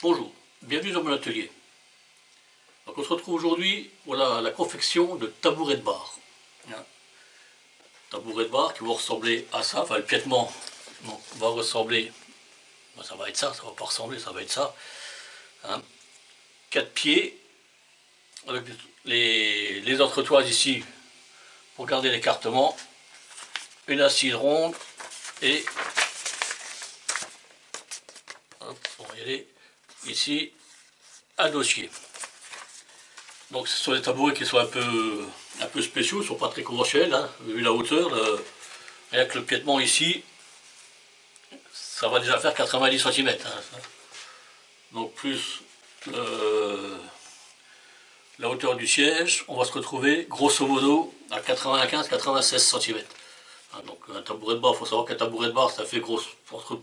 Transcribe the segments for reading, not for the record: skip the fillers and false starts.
Bonjour, bienvenue dans mon atelier. Donc on se retrouve aujourd'hui pour la confection de tabourets de bar. Tabourets de bar qui vont ressembler à ça, enfin le piétement va ressembler, ça va être ça, ça va pas ressembler, ça va être ça. 4 pieds, avec les entretoises ici pour garder l'écartement, une assise ronde et, on va y aller, ici, un dossier. Donc ce sont des tabourets qui sont un peu spéciaux, ils ne sont pas très conventionnels, vu la hauteur. Rien que le piétement ici, ça va déjà faire 90 cm. Donc plus la hauteur du siège, on va se retrouver grosso modo à 95-96 cm. Donc un tabouret de bar, il faut savoir qu'un tabouret de bar, ça fait entre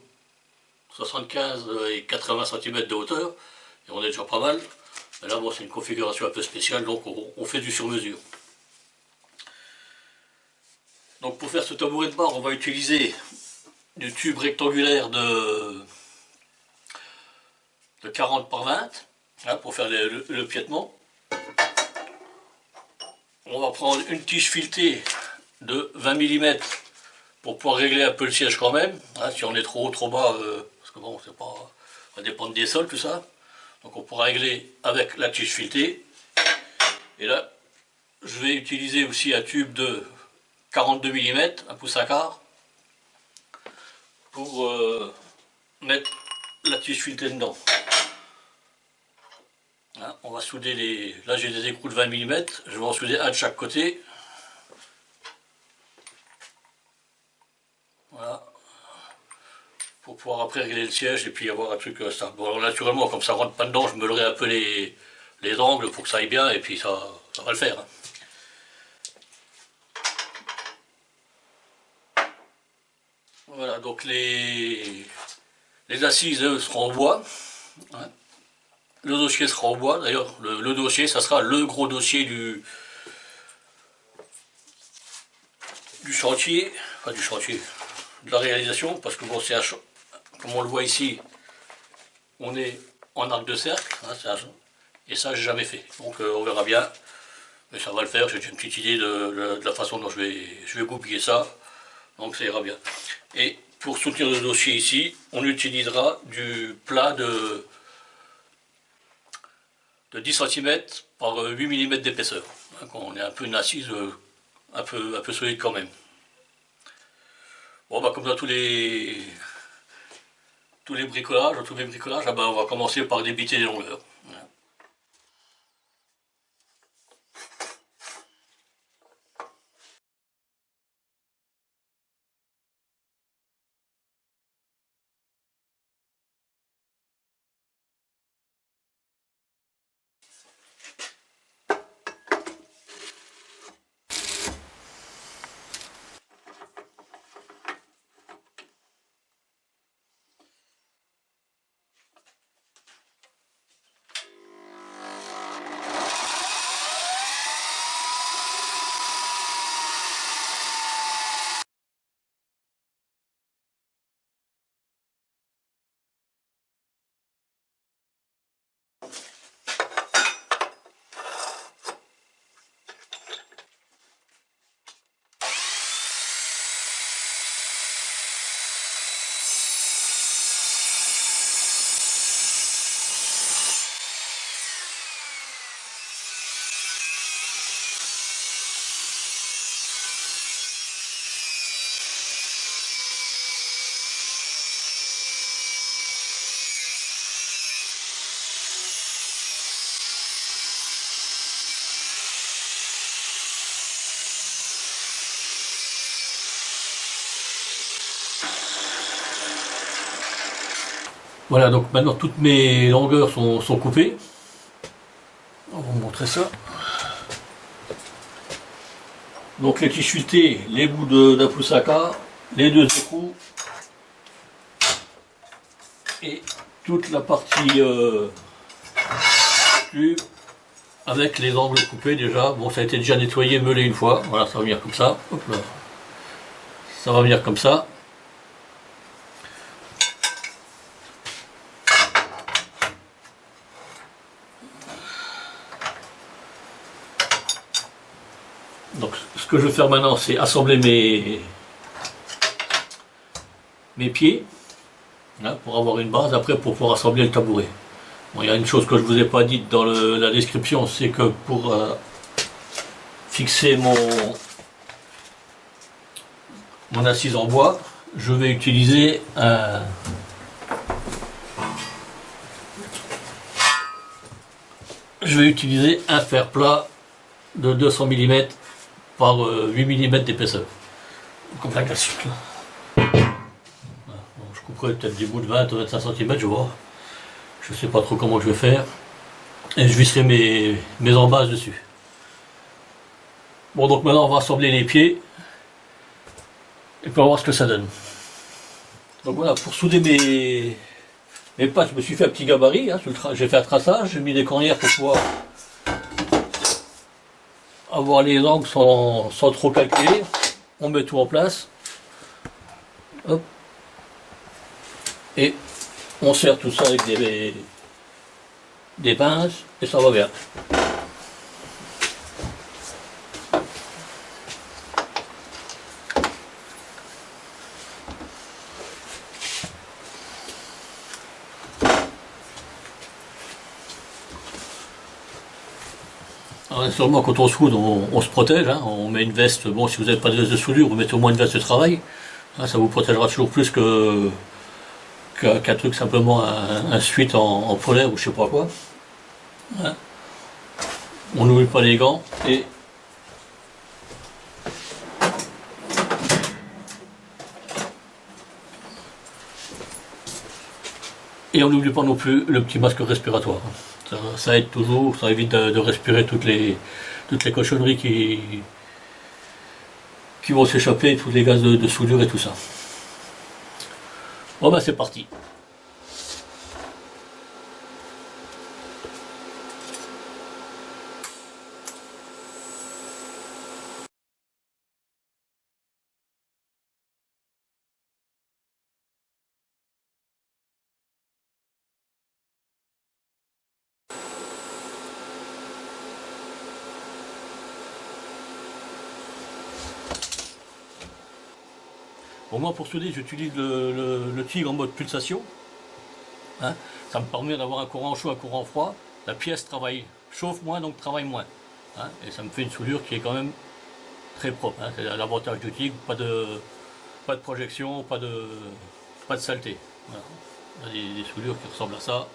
75 et 80 cm de hauteur, et on est déjà pas mal. Mais là, bon, c'est une configuration un peu spéciale, donc on fait du sur-mesure. Donc pour faire ce tabouret de bar, on va utiliser du tube rectangulaire de 40 par 20 pour faire le piétement. On va prendre une tige filetée de 20 mm pour pouvoir régler un peu le siège quand même. Si on est trop haut, trop bas, parce que bon, c'est pas, ça va dépendre des sols, tout ça. Donc on pourra régler avec la tige filetée. Et là, je vais utiliser aussi un tube de 42 mm, un pouce à quart, pour mettre la tige filetée dedans. On va souder là j'ai des écrous de 20 mm, je vais en souder un de chaque côté. Voilà. Pour pouvoir après régler le siège et puis avoir un truc ça. Bon alors, naturellement comme ça rentre pas dedans, je meulerai un peu les angles pour que ça aille bien et puis ça va le faire. Voilà, donc les assises eux, seront en bois. Le dossier sera en bois, d'ailleurs le dossier ça sera le gros dossier du chantier, enfin du chantier, de la réalisation, parce que bon c'est comme on le voit ici, on est en arc de cercle, et ça j'ai jamais fait, donc on verra bien, mais ça va le faire, j'ai une petite idée de la façon dont je vais goupiller ça, donc ça ira bien. Et pour soutenir le dossier ici, on utilisera du plat de 10 cm par 8 mm d'épaisseur. On est un peu une assise un peu solide quand même. Bon bah comme dans tous mes bricolages, on va commencer par débiter les longueurs. Voilà, donc maintenant toutes mes longueurs sont coupées. On va vous montrer ça. Donc les tiges filetées, les bouts d'un pouce à quart, les deux écrous et toute la partie tube avec les angles coupés déjà. Bon, ça a été déjà nettoyé, meulé une fois. Voilà, ça va venir comme ça. Hop là. Ça va venir comme ça. Donc ce que je vais faire maintenant, c'est assembler mes pieds, hein, pour avoir une base, après pour pouvoir assembler le tabouret. Bon, il y a une chose que je ne vous ai pas dite dans la description, c'est que pour fixer mon assise en bois, je vais utiliser un fer plat de 200 mm par 8 mm d'épaisseur. Comme la classique. Bon, je couperai peut-être des bouts de 20-25 cm, je vois. Je sais pas trop comment je vais faire. Et je visserai mes embases dessus. Bon, donc maintenant on va assembler les pieds. Et puis on va voir ce que ça donne. Donc voilà, pour souder mes pattes, je me suis fait un petit gabarit. Hein, j'ai fait un traçage, j'ai mis des cornières pour pouvoir avoir les angles sans trop calculer. On met tout en place. Hop. Et on serre tout ça avec des pinces et ça va bien. Alors, sûrement quand on soude, on se protège, hein, on met une veste. Bon, si vous n'avez pas de veste de soudure, vous mettez au moins une veste de travail. Hein, ça vous protégera toujours plus qu'un truc simplement un suite en polaire ou je sais pas quoi. Hein. On n'oublie pas les gants et on n'oublie pas non plus le petit masque respiratoire. Ça aide toujours, ça évite de respirer toutes les cochonneries qui vont s'échapper, tous les gaz de soudure et tout ça. Bon ben c'est parti. Bon, moi pour souder j'utilise le tigre en mode pulsation. Hein. Ça me permet d'avoir un courant chaud, un courant froid. La pièce chauffe moins, donc travaille moins. Hein. Et ça me fait une soudure qui est quand même très propre. Hein. C'est l'avantage du tigre, pas de projection, pas de saleté. Voilà. Il y a des soudures qui ressemblent à ça.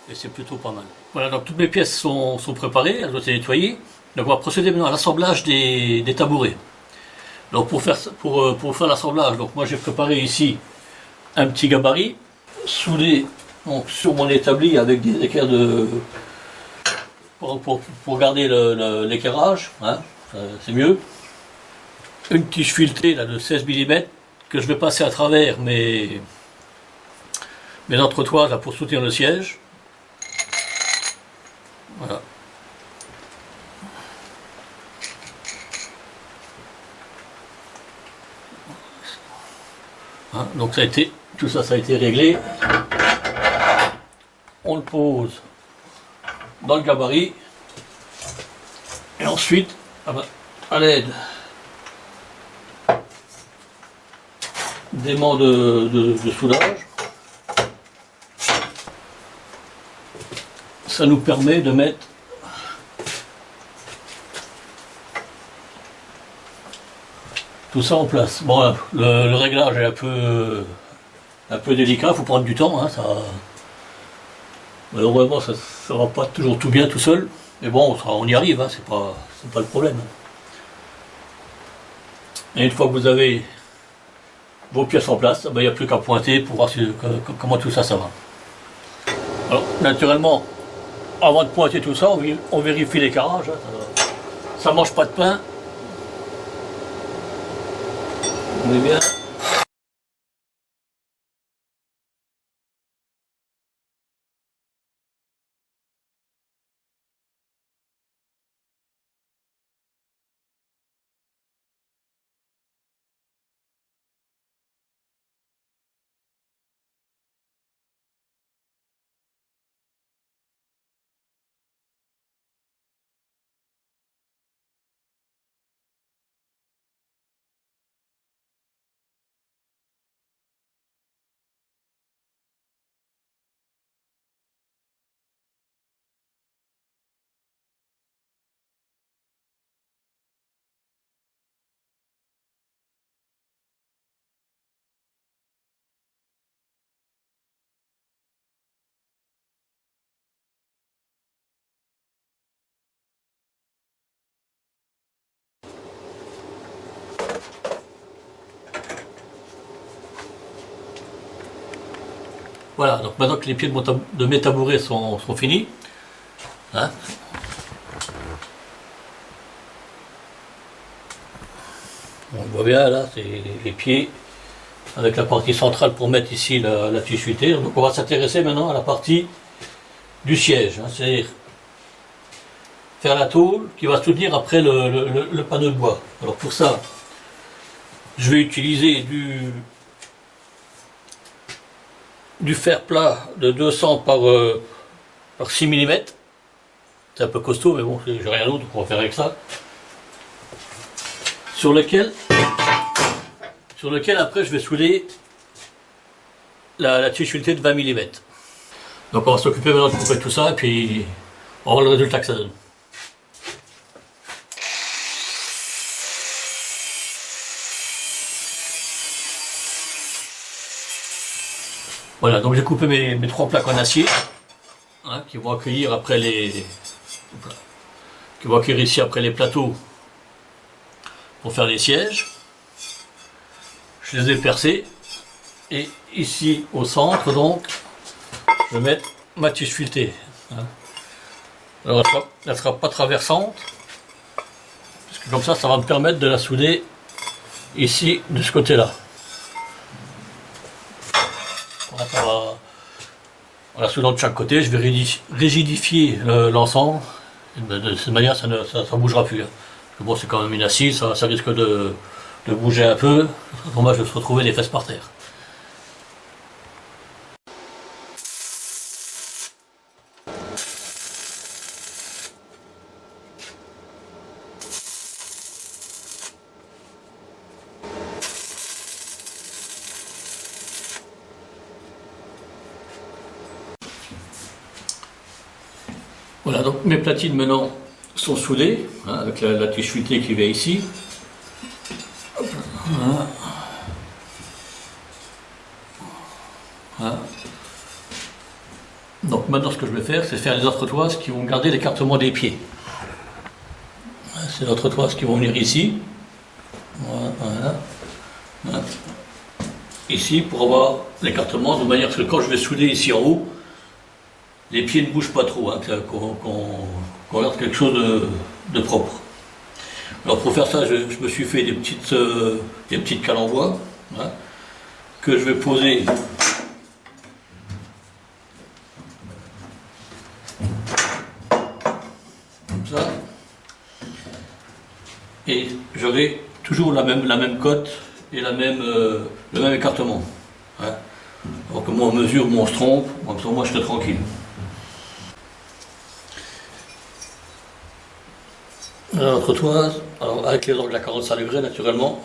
Et c'est plutôt pas mal. Voilà, donc toutes mes pièces sont préparées, elles ont été nettoyées. Donc on va procéder maintenant à l'assemblage des tabourets. Donc pour faire l'assemblage, donc moi j'ai préparé ici un petit gabarit, soudé donc, sur mon établi avec des équerres pour garder l'équerrage, hein, c'est mieux. Une tige filetée là, de 16 mm que je vais passer à travers mes entretoises là, pour soutenir le siège. Voilà. Hein, donc tout ça a été réglé. On le pose dans le gabarit et ensuite à l'aide d'aimants de soudage, ça nous permet de mettre tout ça en place. Bon, le réglage est un peu délicat, il faut prendre du temps. Hein, malheureusement, ça ne va pas toujours tout bien tout seul. Mais bon, on y arrive, hein, c'est pas le problème. Et une fois que vous avez vos pièces en place, il n'y a plus qu'à pointer pour voir comment tout ça va. Alors, naturellement, avant de pointer tout ça, on vérifie l'équarrage. Hein, ça ne mange pas de pain. On est bien. Voilà, donc maintenant que les pieds de mes tabourets sont finis, hein, on voit bien là, c'est les pieds avec la partie centrale pour mettre ici la tige fuitée. Donc on va s'intéresser maintenant à la partie du siège, hein, c'est-à-dire faire la tôle qui va soutenir après le panneau de bois. Alors pour ça, je vais utiliser du fer plat de 200 par 6 mm. C'est un peu costaud, mais bon, j'ai rien d'autre, on va faire avec ça. Sur lequel après je vais souder la tige filetée de 20 mm. Donc on va s'occuper maintenant de couper tout ça et puis on va voir le résultat que ça donne. Voilà, donc j'ai coupé mes 3 plaques en acier, hein, qui vont accueillir après ici après les plateaux pour faire les sièges. Je les ai percés et ici au centre donc je vais mettre ma tige filetée, hein. Alors elle ne sera pas traversante parce que comme ça va me permettre de la souder ici de ce côté là. En la soudant de chaque côté, je vais rigidifier l'ensemble. De cette manière, ça ne bougera plus, hein. Bon, c'est quand même une assise, ça risque de bouger un peu. C'est dommage de se retrouver les fesses par terre. Voilà, donc mes platines maintenant sont soudées, hein, avec la tige fuitée qui vient ici. Voilà. Voilà. Donc maintenant ce que je vais faire, c'est faire les entretoises qui vont garder l'écartement des pieds. C'est les entretoises qui vont venir ici. Voilà. Voilà. Ici pour avoir l'écartement de manière que quand je vais souder ici en haut, les pieds ne bougent pas trop, hein, qu'on garde quelque chose de propre. Alors pour faire ça, je me suis fait des petites cales en bois, hein, que je vais poser comme ça. Et j'aurai toujours la même cote et le même écartement, hein. Alors que moi on mesure, moi on se trompe, comme ça moi je serai tranquille. Notre toise, alors avec les angles à 45 degrés naturellement.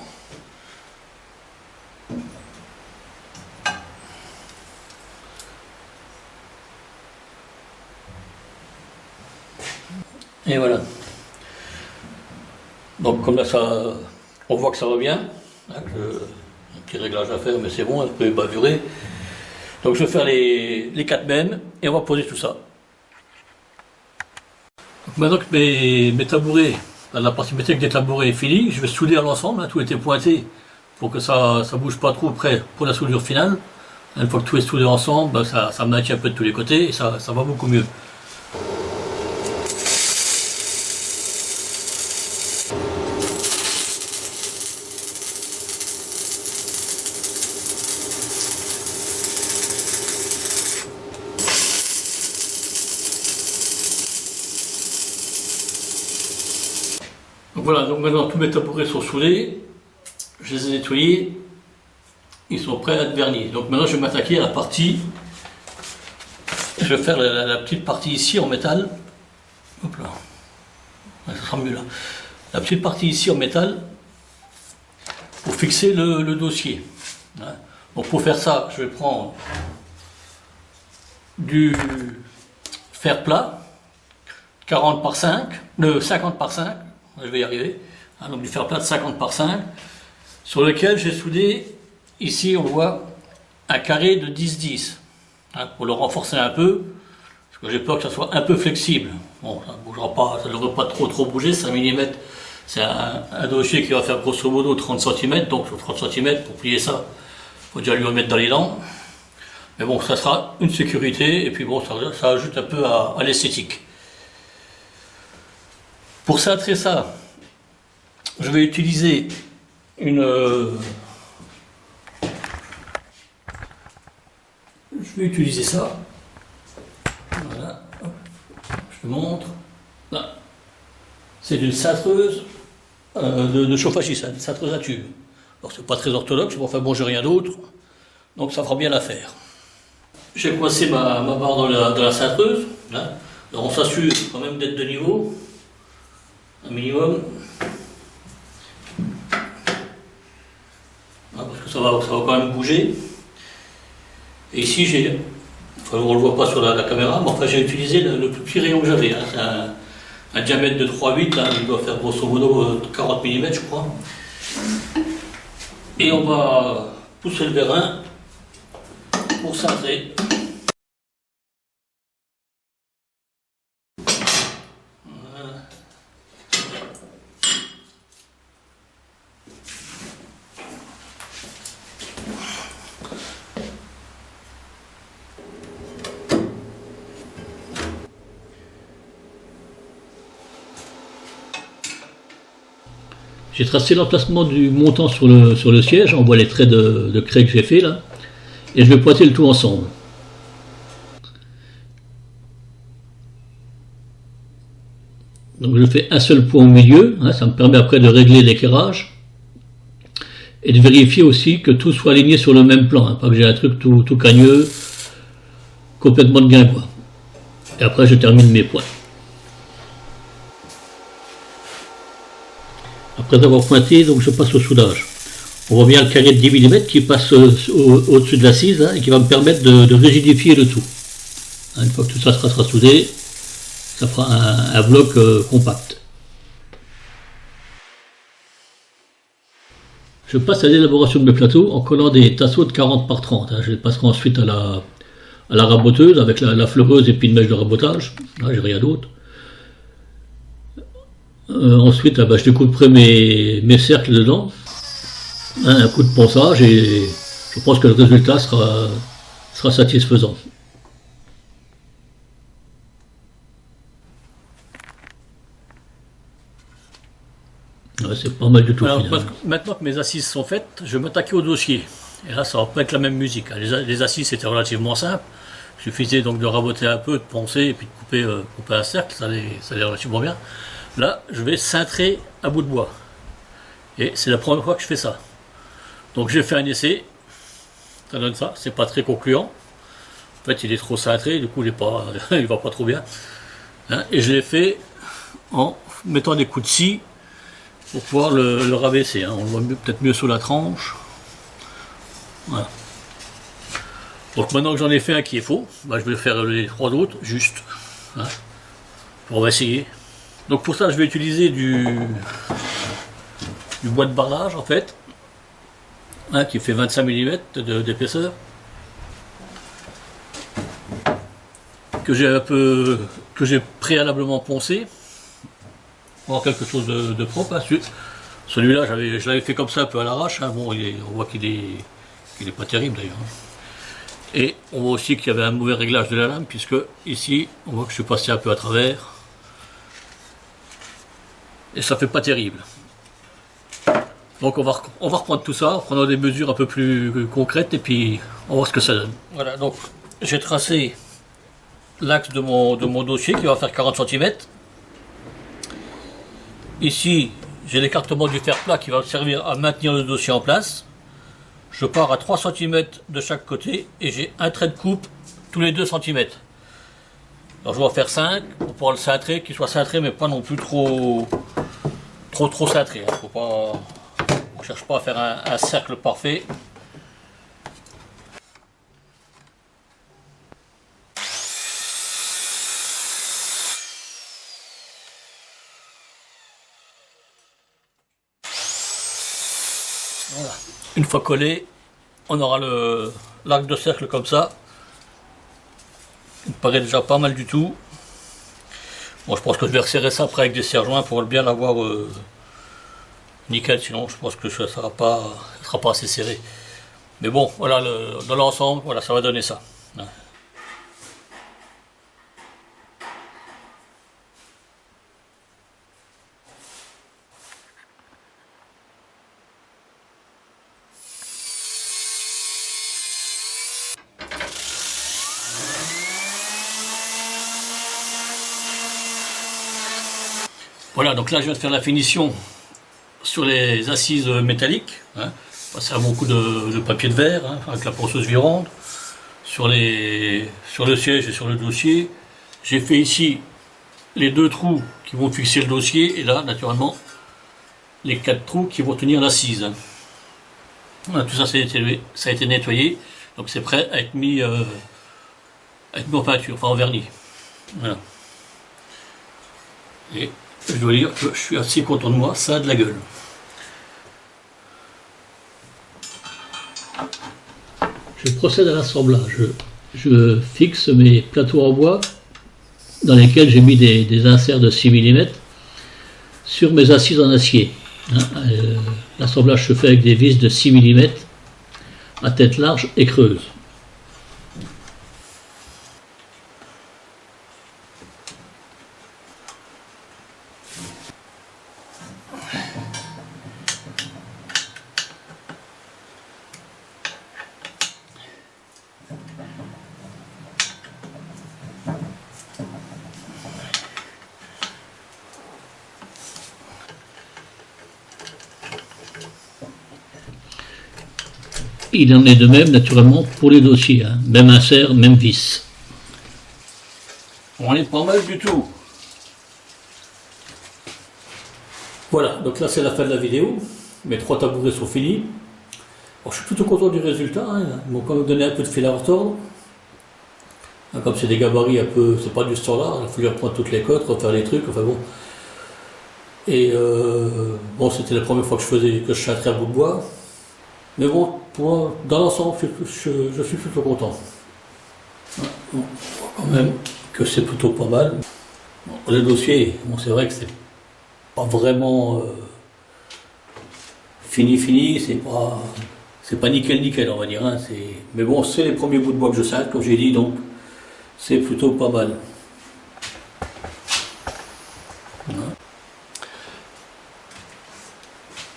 Et voilà. Donc comme là on voit que ça va bien. Hein, un petit réglage à faire, mais c'est bon, un peu bavuré. Donc je vais faire les 4 mêmes et on va poser tout ça. Donc maintenant que mes tabourets, la partie métallique des tabourets est finie, je vais souder à l'ensemble, hein, tout était pointé pour que ça ne bouge pas trop près pour la soudure finale. Une fois que tout est soudé ensemble, ben ça maintient un peu de tous les côtés et ça va beaucoup mieux. Donc voilà, donc maintenant tous mes tabourets sont soudés, je les ai nettoyés, ils sont prêts à être vernis. Donc maintenant je vais m'attaquer à la partie, je vais faire la petite partie ici en métal, hop là, ouais, ça sera mieux là, la petite partie ici en métal pour fixer le dossier. Hein. Donc pour faire ça, je vais prendre du fer plat, 40 par 5, 50 par 5, je vais y arriver, hein, donc du fer plat de 50 par 5, sur lequel j'ai soudé, ici on voit un carré de 10-10, hein, pour le renforcer un peu, parce que j'ai peur que ça soit un peu flexible. Bon, ça ne bougera pas, ça ne devrait pas trop bouger, 5 mm, c'est un dossier qui va faire grosso modo 30 cm, donc sur 30 cm, pour plier ça, il faut déjà lui remettre dans les dents. Mais bon, ça sera une sécurité, et puis bon, ça ajoute un peu à l'esthétique. Pour cintrer ça, je vais utiliser une... je vais utiliser ça. Voilà. Je te montre. Là. C'est une cintreuse de chauffagiste, une cintreuse à tube. Alors c'est pas très orthodoxe, mais enfin bon, j'ai rien d'autre. Donc ça fera bien l'affaire. J'ai coincé ma barre dans la cintreuse. Là. Alors on s'assure quand même d'être de niveau. Un minimum. Parce que ça va quand même bouger. Et ici j'ai, enfin on ne le voit pas sur la caméra, mais enfin j'ai utilisé le plus petit rayon que j'avais. Hein. C'est un diamètre de 3,8, là, il doit faire grosso modo 40 mm je crois. Et on va pousser le vérin pour cintrer. J'ai tracé l'emplacement du montant sur le siège, on voit les traits de craie que j'ai fait là, et je vais pointer le tout ensemble. Donc je fais un seul point au milieu, hein, ça me permet après de régler l'éclairage, et de vérifier aussi que tout soit aligné sur le même plan, hein, pas que j'ai un truc tout cagneux, complètement de guingois. Et après je termine mes points. Après avoir pointé, donc je passe au soudage. On voit bien le carré de 10 mm qui passe au-dessus de l'assise hein, et qui va me permettre de rigidifier le tout. Une fois que tout ça sera soudé, ça fera un bloc compact. Je passe à l'élaboration de mes plateaux en collant des tasseaux de 40 par 30. Hein. Je les passerai ensuite à la raboteuse avec la fleureuse et puis une mèche de rabotage. Là, j'ai rien d'autre. Ensuite, je découperai mes cercles dedans, hein, un coup de ponçage et je pense que le résultat sera satisfaisant. Ouais, c'est pas mal du tout. Alors, maintenant que mes assises sont faites, je vais m'attaquer au dossier. Et là, ça va pas être la même musique. Les assises c'était relativement simple. Il suffisait donc de raboter un peu, de poncer et puis de couper un cercle, ça allait relativement bien. Là, je vais cintrer à bout de bois. Et c'est la première fois que je fais ça. Donc j'ai fait un essai. Ça donne ça. C'est pas très concluant. En fait, il est trop cintré. Du coup, il va pas trop bien. Hein, et je l'ai fait en mettant des coups de scie pour pouvoir le rabaisser. Hein. On le voit peut-être mieux sous la tranche. Voilà. Donc maintenant que j'en ai fait un qui est faux, je vais faire les 3 autres juste. Hein. On va essayer. Donc pour ça, je vais utiliser du bois de barrage en fait, hein, qui fait 25 mm d'épaisseur, que j'ai préalablement poncé, pour avoir quelque chose de propre. Hein. Celui-là, je l'avais fait comme ça un peu à l'arrache. Hein. Bon, on voit qu'il est pas terrible d'ailleurs. Et on voit aussi qu'il y avait un mauvais réglage de la lame, puisque ici, on voit que je suis passé un peu à travers. Et ça fait pas terrible. Donc on va reprendre tout ça, en prenant des mesures un peu plus concrètes, et puis on va voir ce que ça donne. Voilà, donc j'ai tracé l'axe de mon dossier qui va faire 40 cm. Ici, j'ai l'écartement du fer plat qui va servir à maintenir le dossier en place. Je pars à 3 cm de chaque côté et j'ai un trait de coupe tous les 2 cm. Alors je vais en faire 5 pour pouvoir le cintrer, qu'il soit cintré mais pas non plus trop cintré. Hein. On ne cherche pas à faire un cercle parfait. Voilà. Une fois collé, on aura l'arc de cercle comme ça. Il me paraît déjà pas mal du tout. Bon, je pense que je vais resserrer ça après avec des serre-joints pour bien l'avoir nickel, sinon je pense que ça ne sera pas assez serré. Mais bon, voilà, dans l'ensemble, voilà, ça va donner ça. Voilà. Voilà, donc là je viens de faire la finition sur les assises métalliques, hein, passer à beaucoup de papier de verre, hein, avec la ponceuse virande, sur le siège et sur le dossier. J'ai fait ici les 2 trous qui vont fixer le dossier, et là, naturellement, les 4 trous qui vont tenir l'assise. Voilà, tout ça, ça a été nettoyé, donc c'est prêt à être mis en peinture, enfin en vernis. Voilà. Et je dois dire que je suis assez content de moi, ça a de la gueule. Je procède à l'assemblage. Je fixe mes plateaux en bois dans lesquels j'ai mis des inserts de 6 mm sur mes assises en acier. L'assemblage se fait avec des vis de 6 mm à tête large et creuse. Il en est de même naturellement pour les dossiers, hein. Même insert, même vis. On n'est pas mal du tout. Voilà, donc là c'est la fin de la vidéo. Mes 3 tabourets sont finis. Alors, je suis plutôt content du résultat, hein. Ils m'ont quand même donné un peu de fil à retordre. Comme c'est des gabarits un peu, c'est pas du standard, il a fallu reprendre toutes les cotes, refaire les trucs, enfin bon. Et bon, c'était la première fois que je châtrais un bout de bois. Mais bon, pour moi, dans l'ensemble, je suis plutôt content. On voit quand même que c'est plutôt pas mal. Bon, le dossier, bon, c'est vrai que c'est pas vraiment fini, c'est pas nickel, on va dire. Hein, mais bon, c'est les premiers bouts de bois que je scintre, comme j'ai dit, donc c'est plutôt pas mal.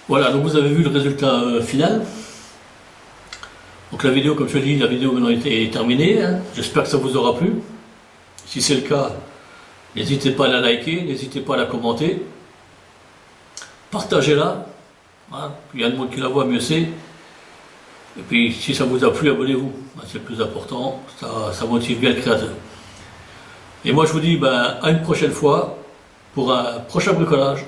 Voilà, donc vous avez vu le résultat final. Donc la vidéo, comme je l'ai dit, la vidéo maintenant est terminée. Hein. J'espère que ça vous aura plu. Si c'est le cas, n'hésitez pas à la liker, n'hésitez pas à la commenter. Partagez-la. Hein. Il y a de monde qui la voit, mieux c'est. Et puis si ça vous a plu, abonnez-vous. C'est le plus important, ça motive bien le créateur. Et moi je vous dis à une prochaine fois pour un prochain bricolage.